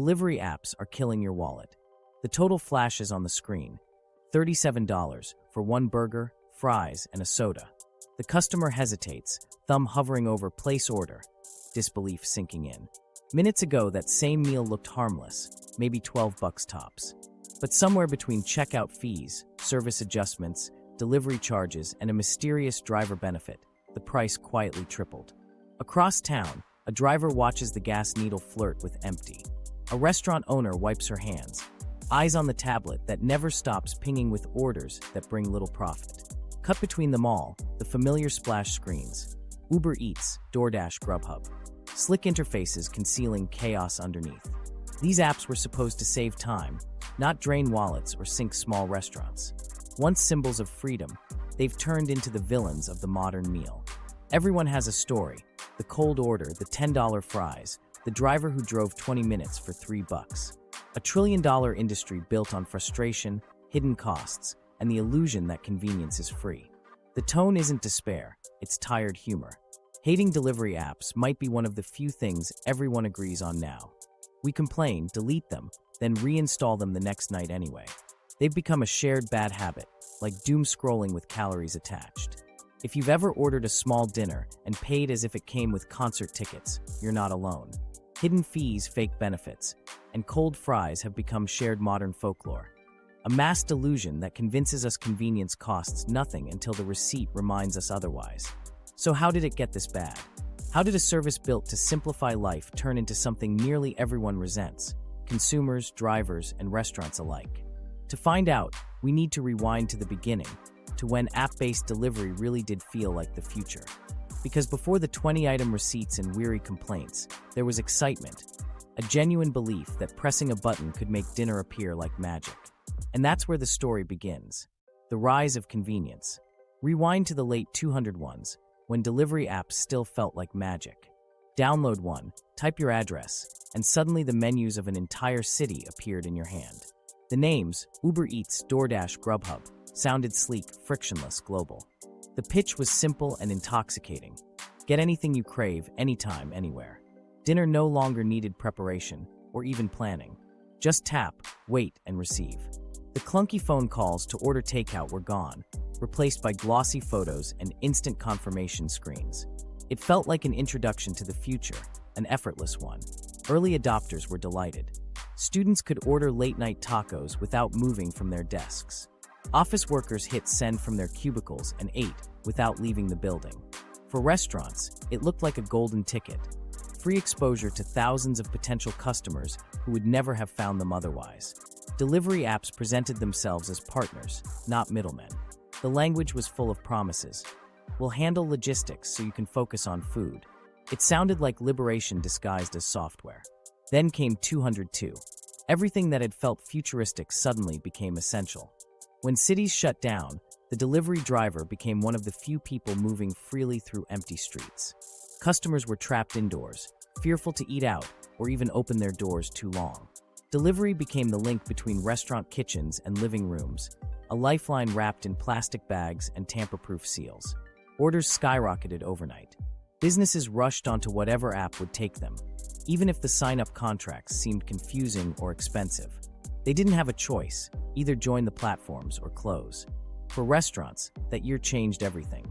Delivery apps are killing your wallet. The total flashes on the screen: $37 for one burger, fries, and a soda. The customer hesitates, thumb hovering over place order, disbelief sinking in. Minutes ago, that same meal looked harmless, maybe $12 tops. But somewhere between checkout fees, service adjustments, delivery charges, and a mysterious driver benefit, the price quietly tripled. Across town, a driver watches the gas needle flirt with empty. A restaurant owner wipes her hands, eyes on the tablet that never stops pinging with orders that bring little profit. Cut between them all, the familiar splash screens: Uber Eats, DoorDash, Grubhub. Slick interfaces concealing chaos underneath. These apps were supposed to save time, not drain wallets or sink small restaurants. Once symbols of freedom, they've turned into the villains of the modern meal. Everyone has a story: the cold order, the $10 fries, the driver who drove 20 minutes for $3. A trillion-dollar industry built on frustration, hidden costs, and the illusion that convenience is free. The tone isn't despair, it's tired humor. Hating delivery apps might be one of the few things everyone agrees on now. We complain, delete them, then reinstall them the next night anyway. They've become a shared bad habit, like doom scrolling with calories attached. If you've ever ordered a small dinner and paid as if it came with concert tickets, you're not alone. Hidden fees, fake benefits, and cold fries have become shared modern folklore. A mass delusion that convinces us convenience costs nothing until the receipt reminds us otherwise. So how did it get this bad? How did a service built to simplify life turn into something nearly everyone resents? Consumers, drivers, and restaurants alike. To find out, we need to rewind to the beginning, to when app-based delivery really did feel like the future. Because before the 20-item receipts and weary complaints, there was excitement, a genuine belief that pressing a button could make dinner appear like magic. And that's where the story begins. The rise of convenience. Rewind to the late 200s, when delivery apps still felt like magic. Download one, type your address, and suddenly the menus of an entire city appeared in your hand. The names, Uber Eats, DoorDash, Grubhub, sounded sleek, frictionless, global. The pitch was simple and intoxicating. Get anything you crave, anytime, anywhere. Dinner no longer needed preparation, or even planning. Just tap, wait, and receive. The clunky phone calls to order takeout were gone, replaced by glossy photos and instant confirmation screens. It felt like an introduction to the future, an effortless one. Early adopters were delighted. Students could order late-night tacos without moving from their desks. Office workers hit send from their cubicles and ate without leaving the building. For restaurants, it looked like a golden ticket. Free exposure to thousands of potential customers who would never have found them otherwise. Delivery apps presented themselves as partners, not middlemen. The language was full of promises. We'll handle logistics so you can focus on food. It sounded like liberation disguised as software. Then came 202. Everything that had felt futuristic suddenly became essential. When cities shut down, the delivery driver became one of the few people moving freely through empty streets. Customers were trapped indoors, fearful to eat out or even open their doors too long. Delivery became the link between restaurant kitchens and living rooms, a lifeline wrapped in plastic bags and tamper-proof seals. Orders skyrocketed overnight. Businesses rushed onto whatever app would take them, even if the sign-up contracts seemed confusing or expensive. They didn't have a choice, either join the platforms or close. For restaurants, that year changed everything.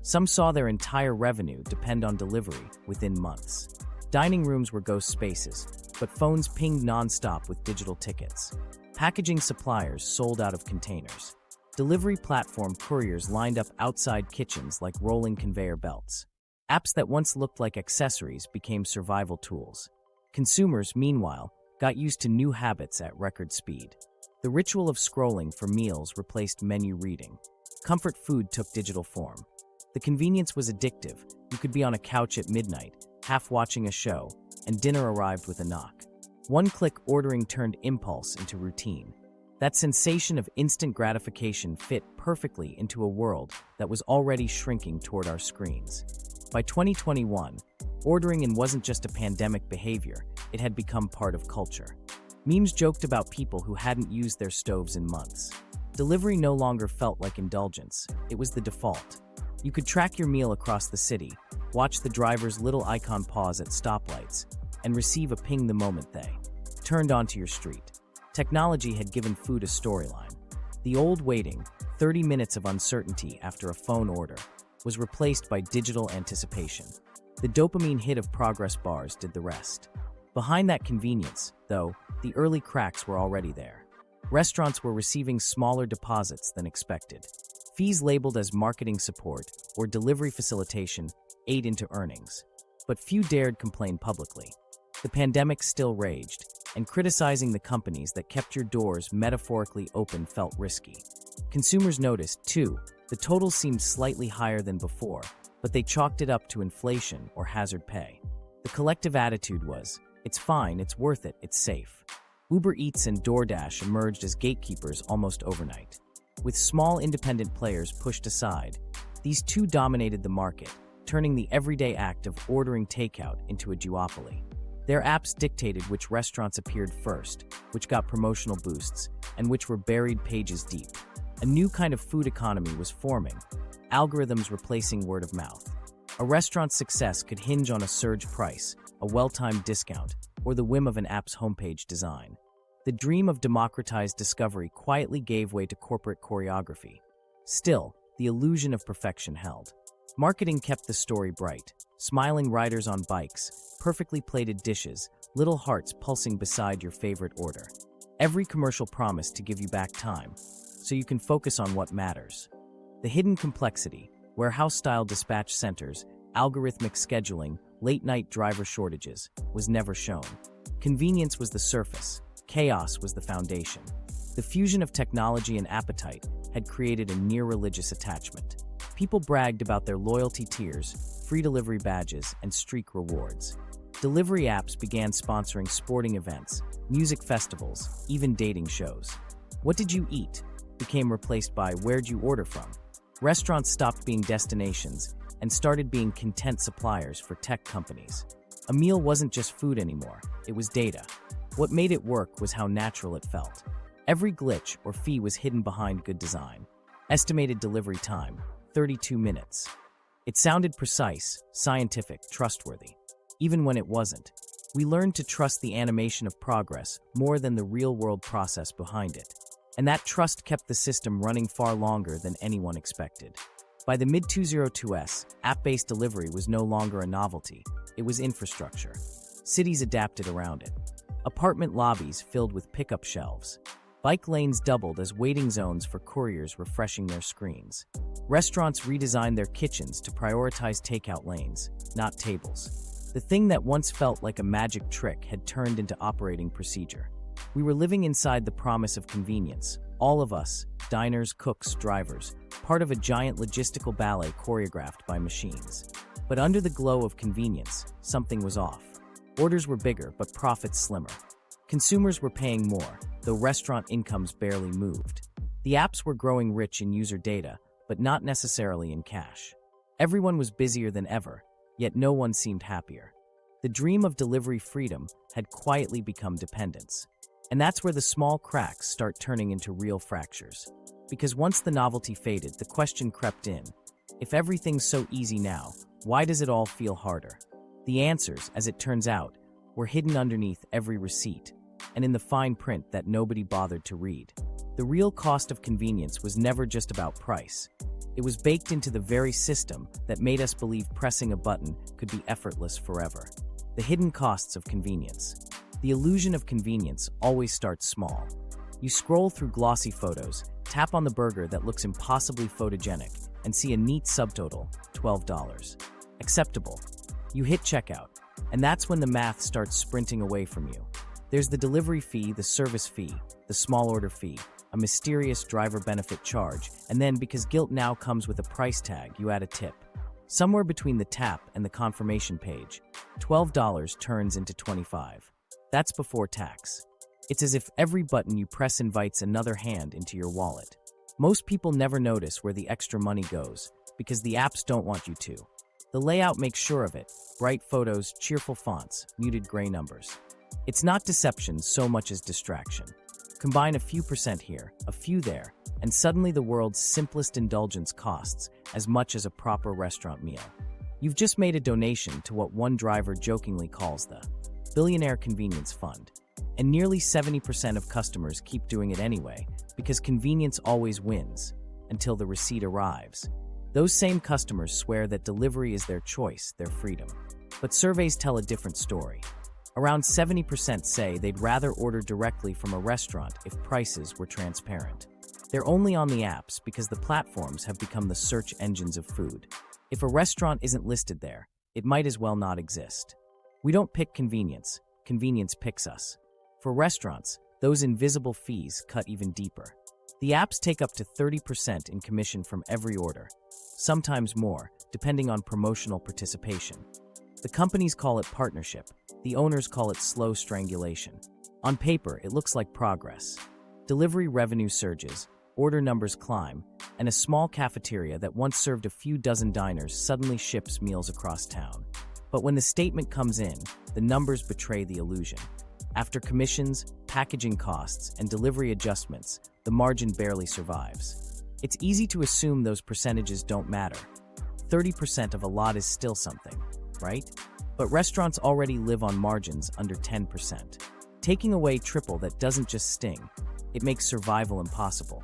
Some saw their entire revenue depend on delivery within months. Dining rooms were ghost spaces, but phones pinged non-stop with digital tickets. Packaging suppliers sold out of containers. Delivery platform couriers lined up outside kitchens like rolling conveyor belts. Apps that once looked like accessories became survival tools. Consumers, meanwhile, got used to new habits at record speed. The ritual of scrolling for meals replaced menu reading. Comfort food took digital form. The convenience was addictive. You could be on a couch at midnight, half watching a show, and dinner arrived with a knock. One-click ordering turned impulse into routine. That sensation of instant gratification fit perfectly into a world that was already shrinking toward our screens. By 2021, ordering wasn't just a pandemic behavior, it had become part of culture. Memes joked about people who hadn't used their stoves in months. Delivery no longer felt like indulgence, it was the default. You could track your meal across the city, watch the driver's little icon pause at stoplights, and receive a ping the moment they turned onto your street. Technology had given food a storyline. The old waiting, 30 minutes of uncertainty after a phone order, was replaced by digital anticipation. The dopamine hit of progress bars did the rest. Behind that convenience, though, the early cracks were already there. Restaurants were receiving smaller deposits than expected. Fees labeled as marketing support or delivery facilitation ate into earnings. But few dared complain publicly. The pandemic still raged, and criticizing the companies that kept your doors metaphorically open felt risky. Consumers noticed, too. The totals seemed slightly higher than before, but they chalked it up to inflation or hazard pay. The collective attitude was, it's fine, it's worth it, it's safe. Uber Eats and DoorDash emerged as gatekeepers almost overnight. With small independent players pushed aside, these two dominated the market, turning the everyday act of ordering takeout into a duopoly. Their apps dictated which restaurants appeared first, which got promotional boosts, and which were buried pages deep. A new kind of food economy was forming, algorithms replacing word of mouth. A restaurant's success could hinge on a surge price, a well-timed discount, or the whim of an app's homepage design. The dream of democratized discovery quietly gave way to corporate choreography. Still, the illusion of perfection held. Marketing kept the story bright. Smiling riders on bikes, perfectly plated dishes, little hearts pulsing beside your favorite order. Every commercial promised to give you back time, so you can focus on what matters. The hidden complexity, warehouse-style dispatch centers, algorithmic scheduling, late-night driver shortages, was never shown. Convenience was the surface, chaos was the foundation. The fusion of technology and appetite had created a near-religious attachment. People bragged about their loyalty tiers, free delivery badges, and streak rewards. Delivery apps began sponsoring sporting events, music festivals, even dating shows. What did you eat became replaced by where'd you order from. Restaurants stopped being destinations and started being content suppliers for tech companies. A meal wasn't just food anymore, it was data. What made it work was how natural it felt. Every glitch or fee was hidden behind good design. Estimated delivery time, 32 minutes. It sounded precise, scientific, trustworthy. Even when it wasn't, we learned to trust the animation of progress more than the real-world process behind it. And that trust kept the system running far longer than anyone expected. By the mid-2002s, app-based delivery was no longer a novelty, it was infrastructure. Cities adapted around it. Apartment lobbies filled with pickup shelves. Bike lanes doubled as waiting zones for couriers refreshing their screens. Restaurants redesigned their kitchens to prioritize takeout lanes, not tables. The thing that once felt like a magic trick had turned into operating procedure. We were living inside the promise of convenience, all of us, diners, cooks, drivers, part of a giant logistical ballet choreographed by machines. But under the glow of convenience, something was off. Orders were bigger, but profits slimmer. Consumers were paying more, though restaurant incomes barely moved. The apps were growing rich in user data, but not necessarily in cash. Everyone was busier than ever, yet no one seemed happier. The dream of delivery freedom had quietly become dependence. And that's where the small cracks start turning into real fractures. Because once the novelty faded, the question crept in. If everything's so easy now, why does it all feel harder? The answers, as it turns out, were hidden underneath every receipt, and in the fine print that nobody bothered to read. The real cost of convenience was never just about price. It was baked into the very system that made us believe pressing a button could be effortless forever. The hidden costs of convenience. The illusion of convenience always starts small. You scroll through glossy photos, tap on the burger that looks impossibly photogenic, and see a neat subtotal, $12. Acceptable. You hit checkout, and that's when the math starts sprinting away from you. There's the delivery fee, the service fee, the small order fee, a mysterious driver benefit charge, and then, because guilt now comes with a price tag, you add a tip. Somewhere between the tap and the confirmation page, $12 turns into $25. That's before tax. It's as if every button you press invites another hand into your wallet. Most people never notice where the extra money goes, because the apps don't want you to. The layout makes sure of it: bright photos, cheerful fonts, muted gray numbers. It's not deception so much as distraction. Combine a few percent here, a few there, and suddenly the world's simplest indulgence costs as much as a proper restaurant meal. You've just made a donation to what one driver jokingly calls the billionaire convenience fund. And nearly 70% of customers keep doing it anyway, because convenience always wins, until the receipt arrives. Those same customers swear that delivery is their choice, their freedom. But surveys tell a different story. Around 70% say they'd rather order directly from a restaurant if prices were transparent. They're only on the apps because the platforms have become the search engines of food. If a restaurant isn't listed there, it might as well not exist. We don't pick convenience, convenience picks us. For restaurants, those invisible fees cut even deeper. The apps take up to 30% in commission from every order, sometimes more, depending on promotional participation. The companies call it partnership, the owners call it slow strangulation. On paper, it looks like progress. Delivery revenue surges, order numbers climb, and a small cafeteria that once served a few dozen diners suddenly ships meals across town. But when the statement comes in, the numbers betray the illusion. After commissions, packaging costs, and delivery adjustments, the margin barely survives. It's easy to assume those percentages don't matter. 30% of a lot is still something, right? But restaurants already live on margins under 10%. Taking away triple that doesn't just sting, it makes survival impossible.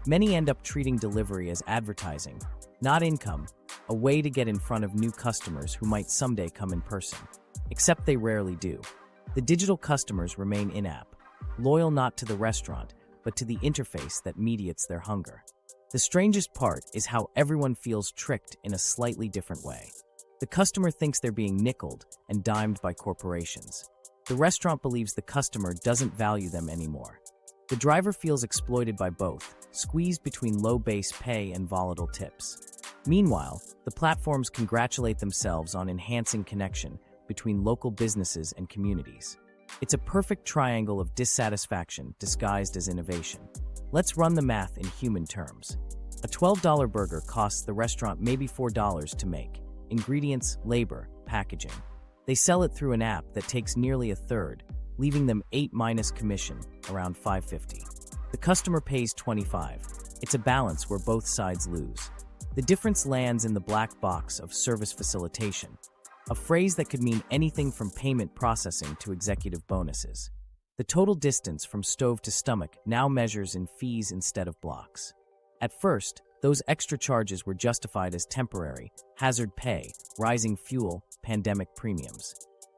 Many end up treating delivery as advertising, not income, a way to get in front of new customers who might someday come in person. Except they rarely do. The digital customers remain in-app, loyal not to the restaurant, but to the interface that mediates their hunger. The strangest part is how everyone feels tricked in a slightly different way. The customer thinks they're being nickeled and dimed by corporations. The restaurant believes the customer doesn't value them anymore. The driver feels exploited by both, squeezed between low base pay and volatile tips. Meanwhile, the platforms congratulate themselves on enhancing connection between local businesses and communities. It's a perfect triangle of dissatisfaction disguised as innovation. Let's run the math in human terms. A $12 burger costs the restaurant maybe $4 to make. Ingredients, labor, packaging. They sell it through an app that takes nearly a third, leaving them 8 minus commission, around $5.50. The customer pays $25. It's a balance where both sides lose. The difference lands in the black box of service facilitation, a phrase that could mean anything from payment processing to executive bonuses. The total distance from stove to stomach now measures in fees instead of blocks. At first, those extra charges were justified as temporary, hazard pay, rising fuel, pandemic premiums.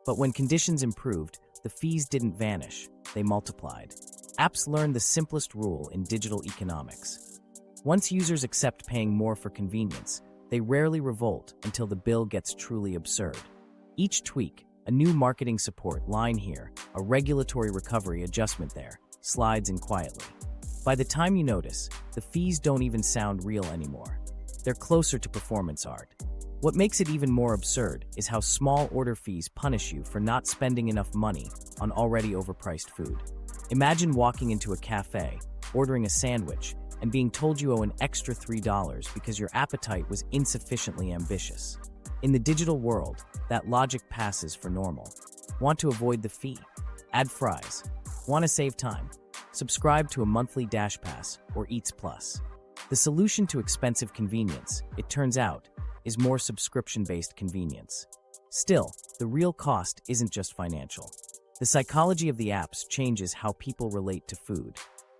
But when conditions improved, the fees didn't vanish, they multiplied. Apps learned the simplest rule in digital economics. Once users accept paying more for convenience, they rarely revolt until the bill gets truly absurd. Each tweak, a new marketing support line here, a regulatory recovery adjustment there, slides in quietly. By the time you notice, the fees don't even sound real anymore. They're closer to performance art. What makes it even more absurd is how small order fees punish you for not spending enough money on already overpriced food. Imagine walking into a cafe, ordering a sandwich, and being told you owe an extra $3 because your appetite was insufficiently ambitious. In the digital world, that logic passes for normal. Want to avoid the fee? Add fries. Want to save time? Subscribe to a monthly DashPass or Eats Plus. The solution to expensive convenience, it turns out, is more subscription-based convenience. Still, the real cost isn't just financial. The psychology of the apps changes how people relate to food.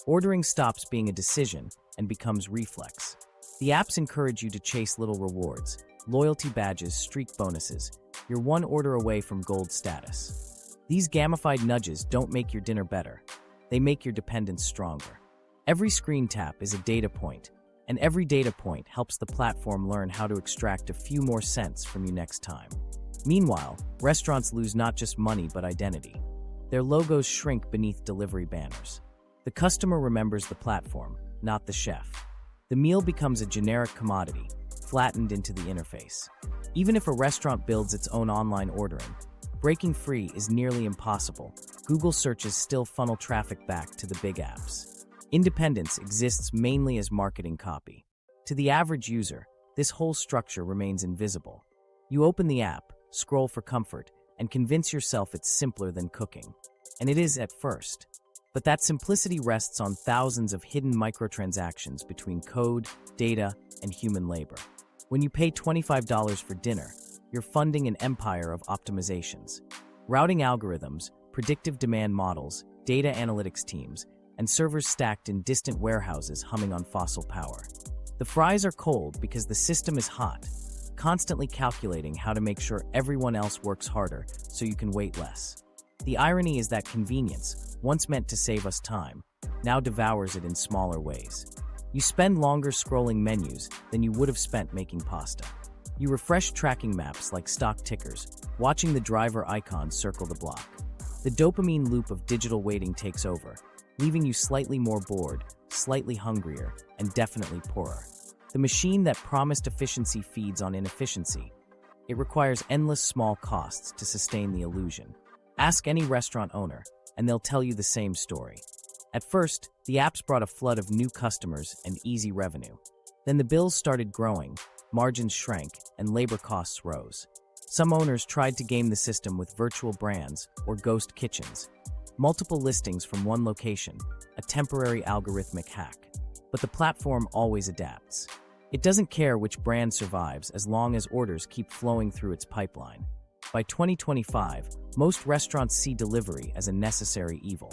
Ordering stops being a decision and becomes reflex. The apps encourage you to chase little rewards, loyalty badges, streak bonuses. You're one order away from gold status. These gamified nudges don't make your dinner better. They make your dependence stronger. Every screen tap is a data point, and every data point helps the platform learn how to extract a few more cents from you next time. Meanwhile, restaurants lose not just money but identity. Their logos shrink beneath delivery banners. The customer remembers the platform, not the chef. The meal becomes a generic commodity, flattened into the interface. Even if a restaurant builds its own online ordering, breaking free is nearly impossible. Google searches still funnel traffic back to the big apps. Independence exists mainly as marketing copy. To the average user, this whole structure remains invisible. You open the app, scroll for comfort, and convince yourself it's simpler than cooking. And it is at first. But that simplicity rests on thousands of hidden microtransactions between code, data, and human labor. When you pay $25 for dinner, you're funding an empire of optimizations. Routing algorithms, predictive demand models, data analytics teams, and servers stacked in distant warehouses humming on fossil power. The fries are cold because the system is hot, constantly calculating how to make sure everyone else works harder so you can wait less. The irony is that convenience, once meant to save us time, now devours it in smaller ways. You spend longer scrolling menus than you would have spent making pasta. You refresh tracking maps like stock tickers, watching the driver icons circle the block. The dopamine loop of digital waiting takes over, leaving you slightly more bored, slightly hungrier, and definitely poorer. The machine that promised efficiency feeds on inefficiency. It requires endless small costs to sustain the illusion. Ask any restaurant owner, and they'll tell you the same story. At first, the apps brought a flood of new customers and easy revenue. Then the bills started growing, margins shrank, and labor costs rose. Some owners tried to game the system with virtual brands or ghost kitchens. Multiple listings from one location, a temporary algorithmic hack. But the platform always adapts. It doesn't care which brand survives as long as orders keep flowing through its pipeline. By 2025, most restaurants see delivery as a necessary evil.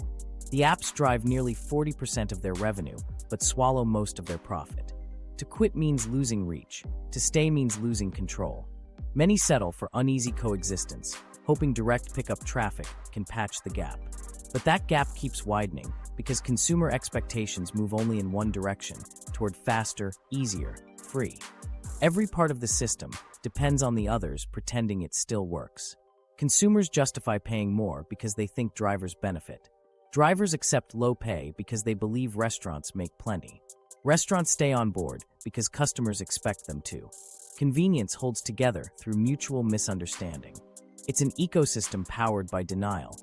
The apps drive nearly 40% of their revenue, but swallow most of their profit. To quit means losing reach. To stay means losing control. Many settle for uneasy coexistence, hoping direct pickup traffic can patch the gap. But that gap keeps widening because consumer expectations move only in one direction, toward faster, easier, free. Every part of the system depends on the others pretending it still works. Consumers justify paying more because they think drivers benefit. Drivers accept low pay because they believe restaurants make plenty. Restaurants stay on board because customers expect them to. Convenience holds together through mutual misunderstanding. It's an ecosystem powered by denial.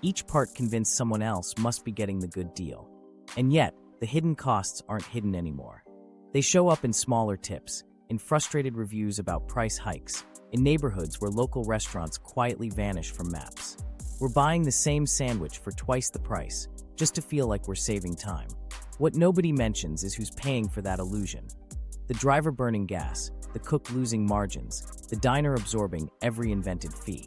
Each part convinced someone else must be getting the good deal. And yet, the hidden costs aren't hidden anymore. They show up in smaller tips, in frustrated reviews about price hikes, in neighborhoods where local restaurants quietly vanish from maps. We're buying the same sandwich for twice the price, just to feel like we're saving time. What nobody mentions is who's paying for that illusion. The driver burning gas, the cook losing margins, the diner absorbing every invented fee.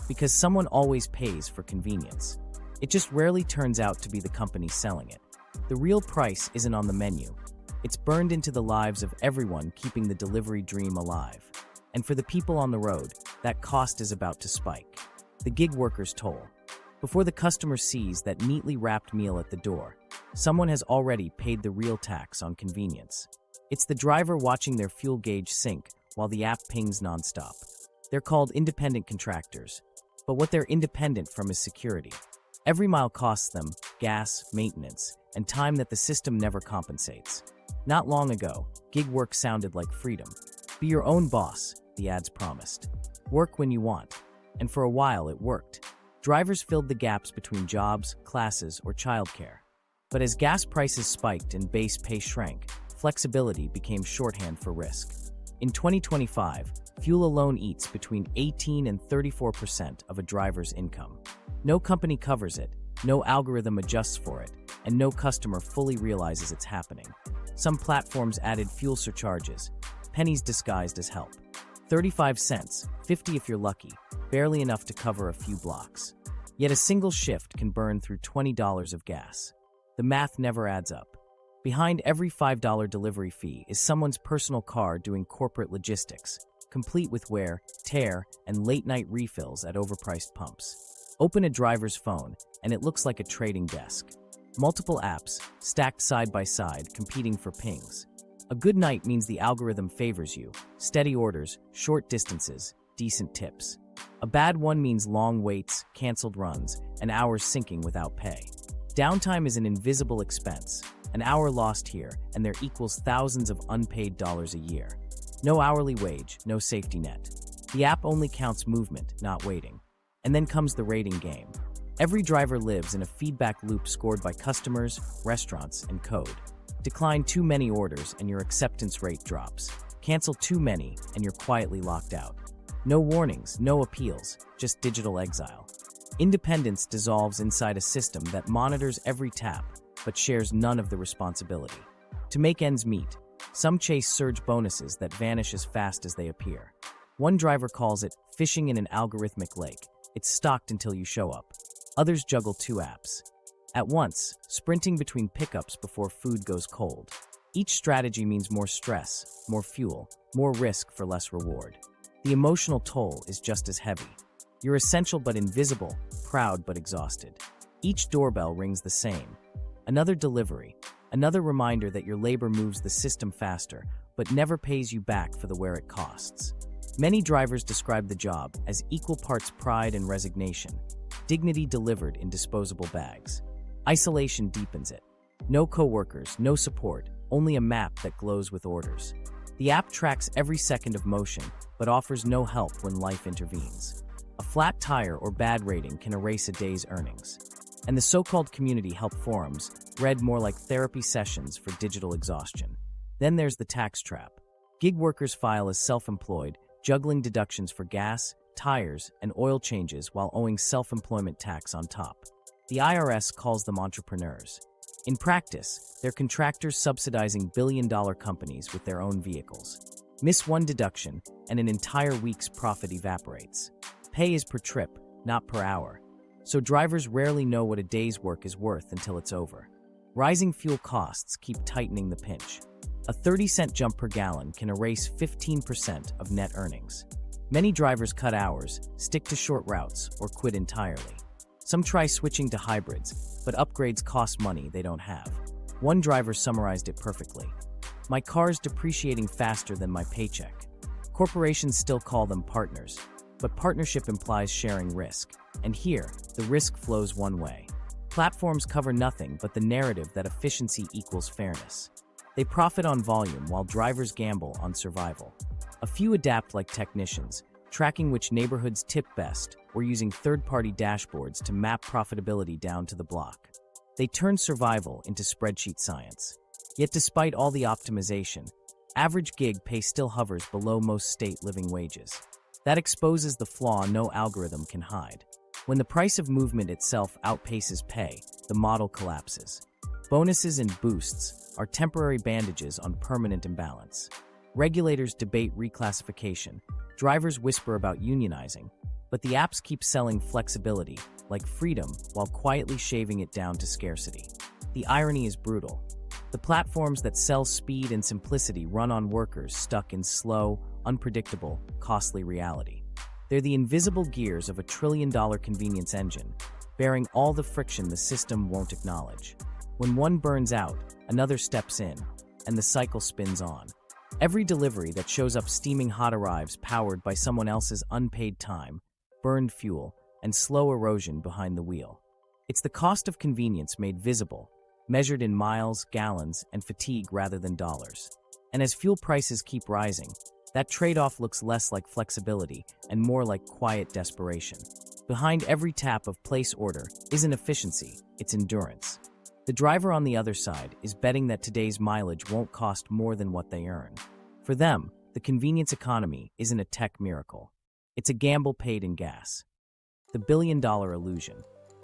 Because someone always pays for convenience. It just rarely turns out to be the company selling it. The real price isn't on the menu. It's burned into the lives of everyone keeping the delivery dream alive. And for the people on the road, that cost is about to spike. The gig worker's toll. Before the customer sees that neatly wrapped meal at the door, someone has already paid the real tax on convenience. It's the driver watching their fuel gauge sink while the app pings nonstop. They're called independent contractors. But what they're independent from is security. Every mile costs them gas, maintenance, and time that the system never compensates. Not long ago, gig work sounded like freedom. Be your own boss, the ads promised. Work when you want. And for a while it worked. Drivers filled the gaps between jobs, classes, or childcare. But as gas prices spiked and base pay shrank, flexibility became shorthand for risk. In 2025, fuel alone eats between 18 and 34% of a driver's income. No company covers it, no algorithm adjusts for it, and no customer fully realizes it's happening. Some platforms added fuel surcharges, pennies disguised as help. 35 cents, 50 if you're lucky, barely enough to cover a few blocks. Yet a single shift can burn through $20 of gas. The math never adds up. Behind every $5 delivery fee is someone's personal car doing corporate logistics, complete with wear, tear, and late-night refills at overpriced pumps. Open a driver's phone, and it looks like a trading desk. Multiple apps, stacked side by side, competing for pings. A good night means the algorithm favors you, steady orders, short distances, decent tips. A bad one means long waits, canceled runs, and hours sinking without pay. Downtime is an invisible expense. An hour lost here, and there equals thousands of unpaid dollars a year. No hourly wage, no safety net. The app only counts movement, not waiting. And then comes the rating game. Every driver lives in a feedback loop scored by customers, restaurants, and code. Decline too many orders and your acceptance rate drops. Cancel too many and you're quietly locked out. No warnings, no appeals, just digital exile. Independence dissolves inside a system that monitors every tap, but shares none of the responsibility. To make ends meet, some chase surge bonuses that vanish as fast as they appear. One driver calls it fishing in an algorithmic lake. It's stocked until you show up. Others juggle two apps. At once, sprinting between pickups before food goes cold. Each strategy means more stress, more fuel, more risk for less reward. The emotional toll is just as heavy. You're essential but invisible, proud but exhausted. Each doorbell rings the same. Another delivery, another reminder that your labor moves the system faster, but never pays you back for the wear it costs. Many drivers describe the job as equal parts pride and resignation, dignity delivered in disposable bags. Isolation deepens it. No coworkers, no support, only a map that glows with orders. The app tracks every second of motion, but offers no help when life intervenes. A flat tire or bad rating can erase a day's earnings. And the so-called community help forums read more like therapy sessions for digital exhaustion. Then there's the tax trap. Gig workers file as self-employed, juggling deductions for gas, tires, and oil changes while owing self-employment tax on top. The IRS calls them entrepreneurs. In practice, they're contractors subsidizing billion-dollar companies with their own vehicles. Miss one deduction, and an entire week's profit evaporates. Pay is per trip, not per hour. So drivers rarely know what a day's work is worth until it's over. Rising fuel costs keep tightening the pinch. A 30-cent jump per gallon can erase 15% of net earnings. Many drivers cut hours, stick to short routes, or quit entirely. Some try switching to hybrids, but upgrades cost money they don't have. One driver summarized it perfectly. My car's depreciating faster than my paycheck. Corporations still call them partners, but partnership implies sharing risk. And here, the risk flows one way. Platforms cover nothing but the narrative that efficiency equals fairness. They profit on volume while drivers gamble on survival. A few adapt like technicians, tracking which neighborhoods tip best, or using third-party dashboards to map profitability down to the block. They turn survival into spreadsheet science. Yet despite all the optimization, average gig pay still hovers below most state living wages. That exposes the flaw no algorithm can hide. When the price of movement itself outpaces pay, the model collapses. Bonuses and boosts are temporary bandages on permanent imbalance. Regulators debate reclassification, drivers whisper about unionizing, but the apps keep selling flexibility, like freedom, while quietly shaving it down to scarcity. The irony is brutal. The platforms that sell speed and simplicity run on workers stuck in slow, unpredictable, costly reality. They're the invisible gears of a trillion-dollar convenience engine, bearing all the friction the system won't acknowledge. When one burns out, another steps in, and the cycle spins on. Every delivery that shows up steaming hot arrives powered by someone else's unpaid time, burned fuel, and slow erosion behind the wheel. It's the cost of convenience made visible, measured in miles, gallons, and fatigue rather than dollars. And as fuel prices keep rising, that trade-off looks less like flexibility and more like quiet desperation. Behind every tap of place order isn't efficiency, it's endurance. The driver on the other side is betting that today's mileage won't cost more than what they earn. For them, the convenience economy isn't a tech miracle. It's a gamble paid in gas. The billion-dollar illusion.